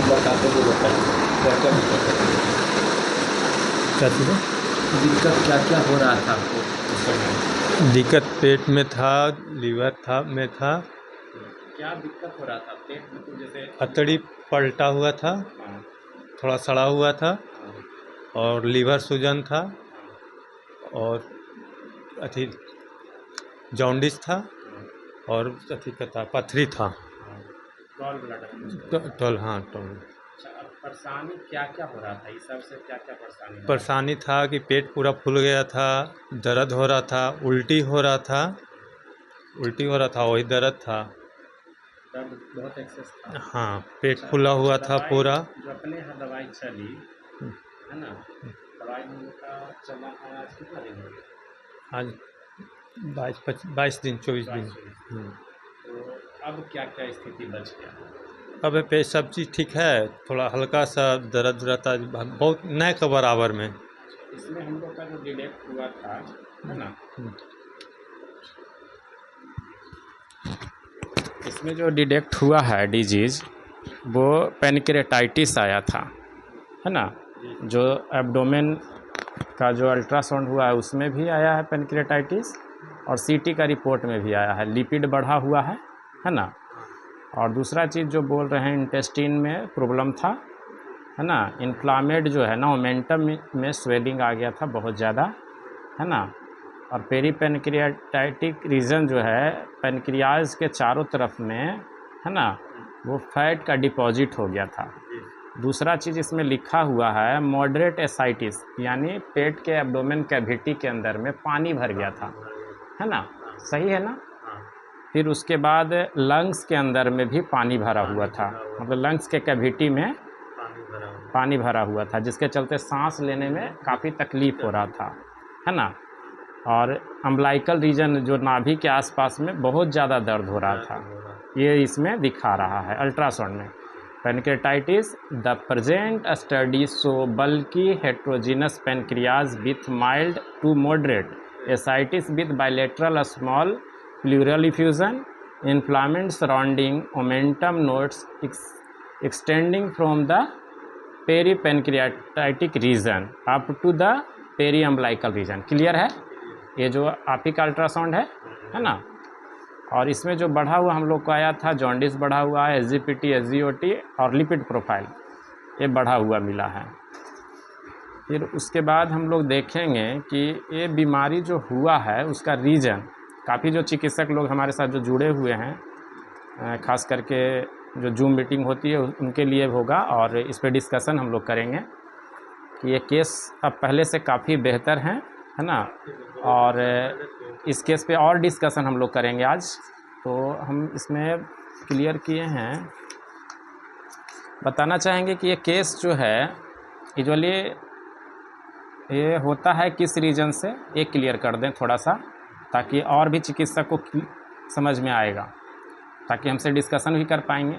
हम बताते हुए बताइए क्या क्या दिक्कत है? क्या चीज़? दिक्कत क्या क्या हो रहा था आपको उस समय? दिक्कत पेट में था, लीवर था में था। क्या दिक्कत हो रहा था पेट में? तो जैसे अतड़ी पलटा हुआ था, हाँ थोड़ा सड़ा हुआ था, हाँ और लीवर सूजन था, हाँ और अथी जॉन्डिस था, हाँ और अथी का था, पथरी था। हाँ, गॉल ब्लैडर कुछ हो रहा था। टोल, हाँ टोल। अच्छा, अब परेशानी क्या क्या हो रहा था? इस सब से क्या क्या परेशानी हो रहा था? परेशानी था कि पेट पूरा फूल गया था, दर्द हो रहा था, उल्टी हो रहा था, वही दर्द था। दर्द बहुत एक्सेस था। हाँ, पेट अच्छा, फूला हुआ था दवाई पूरा। जो अपने यहाँ दवाई चली है ना, दवाई हम लोग का चलना है आज कितना दिन हो गया? आज 22 दिन 24 दिन। 22 दिन। तो अब क्या क्या स्थिति बच गया? अब पे सब चीज़ ठीक है, थोड़ा हल्का सा दर्द रहता है, बहुत नहीं के बराबर में। इसमें हम लोग का जो डिटेक्ट हुआ था है ना, इसमें जो डिटेक्ट हुआ है डिजीज़, वो पेनक्रेटाइटिस आया था, है ना। जो एब्डोमेन का जो अल्ट्रासाउंड हुआ है उसमें भी आया है पेनक्रेटाइटिस, और सीटी का रिपोर्ट में भी आया है, लिपिड बढ़ा हुआ है ना। और दूसरा चीज़ जो बोल रहे हैं इंटेस्टिन में प्रॉब्लम था, है ना। इन्फ्लामेड जो है ना, मोमेंटम में स्वेलिंग आ गया था बहुत ज़्यादा, है ना। और पेरीपेनक्रियाटाइटिक रीजन जो है पेनक्रियाज के चारों तरफ में, है ना, वो फैट का डिपॉजिट हो गया था। दूसरा चीज़ इसमें लिखा हुआ है मॉडरेट एसाइटिस, यानी पेट के एब्डोमेन कैविटी के अंदर में पानी भर गया था, है ना। सही है ना। फिर उसके बाद लंग्स के अंदर में भी पानी भरा हुआ था, मतलब लंग्स के कैविटी में पानी भरा हुआ था, जिसके चलते सांस लेने में काफ़ी तकलीफ़ हो रहा था, है ना। और अम्बलाइकल रीजन जो नाभि के आसपास में बहुत ज़्यादा दर्द हो रहा था, ये इसमें दिखा रहा है अल्ट्रासाउंड में। Pancreatitis the present study show bulky heterogeneous pancreas with mild to moderate ascites with bilateral small pleural effusion inflammation surrounding momentum notes extending from the peripancreatic region up to the periumbilical region. Clear है? ये जो आप ही का ultrasound है ना। और इसमें जो बढ़ा हुआ हम लोग को आया था, जॉन्डिस बढ़ा हुआ है, एसजीपीटी, एसजीओटी और लिपिड प्रोफाइल ये बढ़ा हुआ मिला है। फिर उसके बाद हम लोग देखेंगे कि ये बीमारी जो हुआ है उसका रीज़न, काफ़ी जो चिकित्सक लोग हमारे साथ जो जुड़े हुए हैं, ख़ास करके जो जूम मीटिंग होती है उनके लिए होगा, और इस पर डिस्कशन हम लोग करेंगे कि ये केस अब पहले से काफ़ी बेहतर हैं, है ना। और इस केस पे और डिस्कशन हम लोग करेंगे आज। तो हम इसमें क्लियर किए हैं, बताना चाहेंगे कि ये केस जो है यूजुअली ये होता है किस रीजन से, ये क्लियर कर दें थोड़ा सा, ताकि और भी चिकित्सक को समझ में आएगा, ताकि हमसे डिस्कशन भी कर पाएंगे।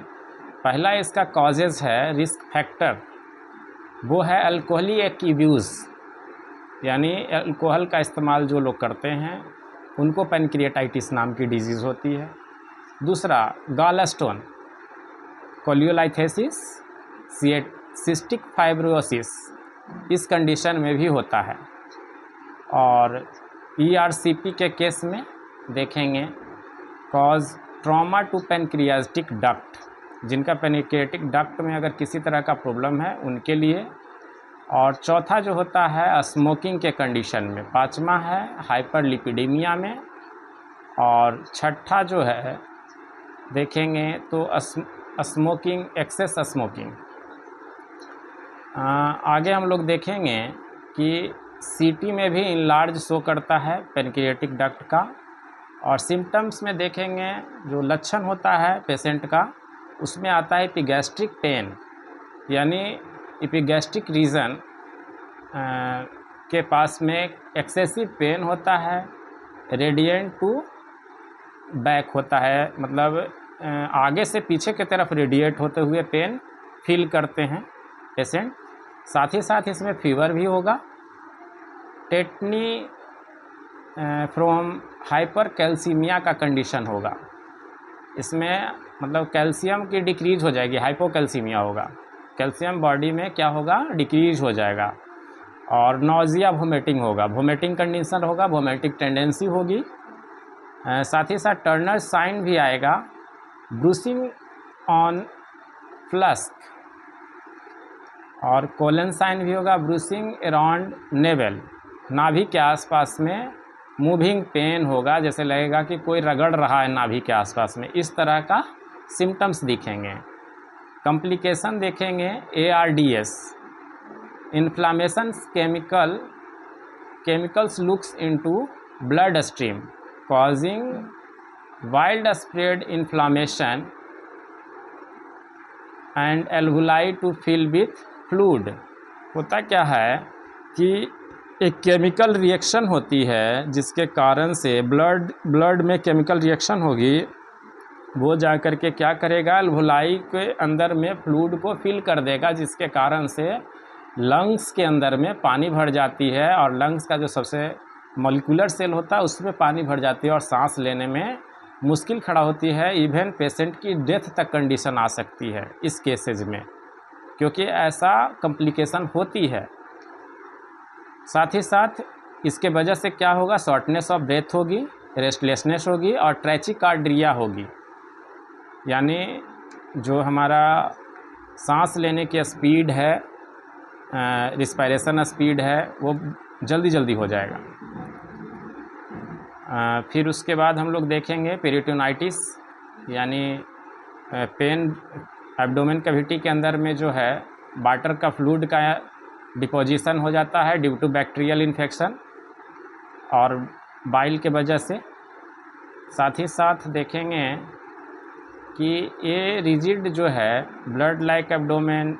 पहला इसका कॉजेज़ है, रिस्क फैक्टर, वो है अल्कोहलिक यूज़, यानी अल्कोहल का इस्तेमाल जो लोग करते हैं उनको पेनक्रियाटाइटिस नाम की डिजीज़ होती है। दूसरा गॉल स्टोन, कोलियोलाइथेसिस, सिस्टिक फाइब्रोसिस, इस कंडीशन में भी होता है। और ईआरसीपी के केस में देखेंगे cause trauma to pancreatic duct, जिनका पेनक्रियाटिक डक्ट में अगर किसी तरह का प्रॉब्लम है उनके लिए। और चौथा जो होता है स्मोकिंग के कंडीशन में, पांचवा है हाइपरलिपिडेमिया में, और छठा जो है देखेंगे तो स्मोकिंग, एक्सेस स्मोकिंग। आगे हम लोग देखेंगे कि सीटी में भी इनलार्ज शो करता है पेनक्रियाटिक डक्ट का। और सिम्टम्स में देखेंगे जो लक्षण होता है पेशेंट का, उसमें आता है एपिगैस्ट्रिक पेन, यानी एपिगैस्ट्रिक रीजन के पास में एक्सेसिव पेन होता है, रेडिएंट टू बैक होता है, मतलब आगे से पीछे की तरफ रेडिएट होते हुए पेन फील करते हैं पेशेंट। साथ ही साथ इसमें फीवर भी होगा, टेटनी फ्रॉम हाइपर कैल्सीमिया का कंडीशन होगा, इसमें मतलब कैल्शियम की डिक्रीज हो जाएगी, हाइपोकैल्सीमिया होगा। कैल्शियम बॉडी में क्या होगा, डिक्रीज हो जाएगा और नौजिया वोमिटिंग होगा, वोमिटिंग कंडीशन होगा, वोमिटिंग टेंडेंसी होगी। साथ ही साथ टर्नर साइन भी आएगा, ब्रूसिंग ऑन फ्लस्क, और कोलन साइन भी होगा, ब्रूसिंग अराउंड नेवल, नाभि के आसपास में मूविंग पेन होगा, जैसे लगेगा कि कोई रगड़ रहा है नाभि के आसपास में, इस तरह का सिम्टम्स दिखेंगे। कॉम्प्लिकेशन देखेंगे ARDS, inflammation chemicals looks into blood stream causing widespread inflammation and alveoli to fill with fluid। होता क्या है कि एक केमिकल रिएक्शन होती है जिसके कारण से ब्लड में केमिकल रिएक्शन होगी, वो जा कर के क्या करेगा, अल्वोलाई के अंदर में फ्लूइड को फिल कर देगा, जिसके कारण से लंग्स के अंदर में पानी भर जाती है और लंग्स का जो सबसे मॉलिक्यूलर सेल होता है उसमें पानी भर जाती है और सांस लेने में मुश्किल खड़ा होती है। इवन पेशेंट की डेथ तक कंडीशन आ सकती है इस केसेज में, क्योंकि ऐसा कॉम्प्लिकेशन होती है। साथ ही साथ इसके वजह से क्या होगा, शॉर्टनेस ऑफ ब्रेथ होगी, रेस्टलेसनेस होगी और ट्रैचिकार्डिया होगी, यानी जो हमारा सांस लेने की स्पीड है, रिस्पायरेशन स्पीड है, वो जल्दी जल्दी हो जाएगा। फिर उसके बाद हम लोग देखेंगे पेरिटोनाइटिस, यानी पेन एब्डोमेन कैविटी के अंदर में जो है वाटर का फ्लूइड का डिपोजिशन हो जाता है ड्यू टू बैक्टीरियल इन्फेक्शन और बाइल के वजह से। साथ ही साथ देखेंगे कि ये रिजिड जो है ब्लड लाइक एब्डोमेन,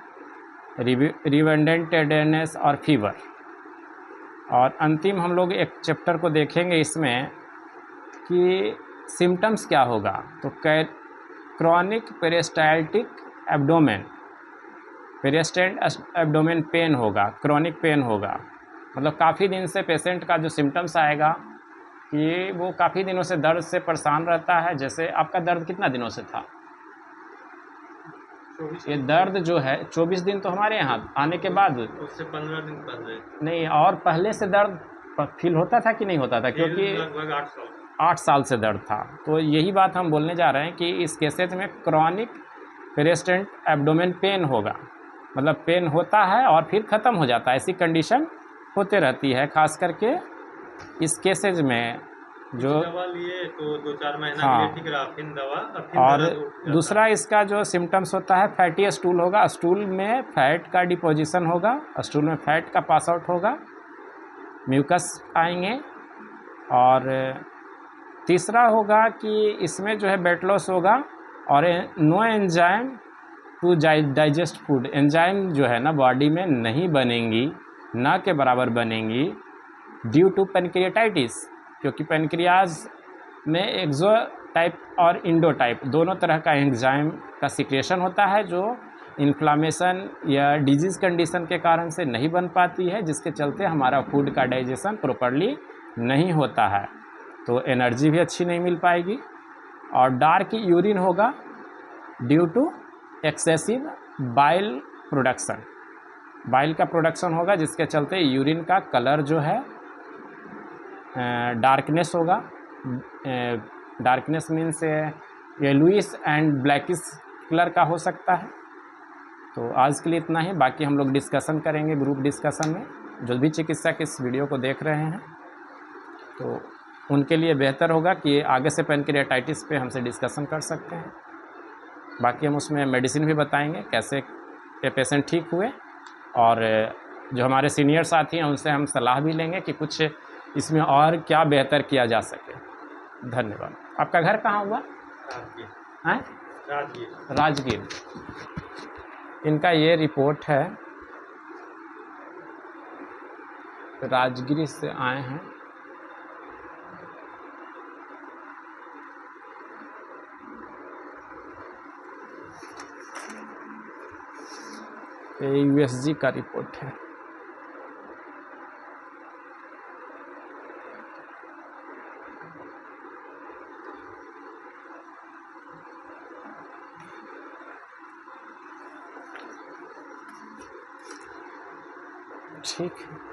रिवेंडेंट टेंडरनेस और फीवर। और अंतिम हम लोग एक चैप्टर को देखेंगे इसमें कि सिम्टम्स क्या होगा, तो chronic peristaltic abdomen, persistent abdomen pain होगा, क्रॉनिक पेन होगा, मतलब काफ़ी दिन से पेशेंट का जो सिम्टम्स आएगा कि वो काफ़ी दिनों से दर्द से परेशान रहता है। जैसे आपका दर्द कितना दिनों से था? ये दर्द जो है 24 दिन तो हमारे यहाँ आने के बाद, उससे 15 दिन पहले नहीं, और पहले से दर्द फील होता था कि नहीं होता था? क्योंकि लगभग 8 साल से दर्द था। तो यही बात हम बोलने जा रहे हैं कि इस केसेस में क्रॉनिक पेरिस्टेंट एब्डोमेन पेन होगा, मतलब पेन होता है और फिर ख़त्म हो जाता है, ऐसी कंडीशन होते रहती है। खास करके इस केसेज में जो दवा लिए तो 2-4 महीना हाँ, के लिए ठीक रहा, फिर दवा फिर और दर्द उठ जाता दूसरा इसका जो सिम्टम्स होता है फैटी स्टूल होगा, स्टूल में फैट का डिपोजिशन होगा, स्टूल में फैट का पास आउट होगा, म्यूकस आएंगे। और तीसरा होगा कि इसमें जो है वेट लॉस होगा और no enzyme to digest food, enzyme जो है ना बॉडी में नहीं बनेंगी, ना के बराबर बनेंगी ड्यू टू पेनक्रियाटाइटिस, क्योंकि पेनक्रियाज में एक्सो टाइप और इंडो टाइप दोनों तरह का एंजाइम का सिक्रेशन होता है, जो इन्फ्लामेशन या डिजीज़ कंडीशन के कारण से नहीं बन पाती है, जिसके चलते हमारा फूड का डाइजेशन प्रॉपरली नहीं होता है, तो एनर्जी भी अच्छी नहीं मिल पाएगी। और डार्क यूरिन होगा due to excessive bile production, bile का प्रोडक्शन होगा जिसके चलते यूरिन का कलर जो है डार्कनेस होगा। Darkness means yellowish and blackish colour का हो सकता है। तो आज के लिए इतना ही, बाकी हम लोग डिस्कशन करेंगे ग्रुप डिस्कशन में। जो भी चिकित्सक इस वीडियो को देख रहे हैं तो उनके लिए बेहतर होगा कि आगे से पेनक्रियाटाइटिस पे हमसे डिस्कशन कर सकते हैं। बाकी हम उसमें मेडिसिन भी बताएंगे कैसे ये पेशेंट ठीक हुए, और जो हमारे सीनियर साथी हैं उनसे हम सलाह भी लेंगे कि कुछ इसमें और क्या बेहतर किया जा सके। धन्यवाद। आपका घर कहाँ हुआ? हैं? राजगीर। इनका ये रिपोर्ट है, राजगीर से आए हैं। ये USG का रिपोर्ट है। ठीक है।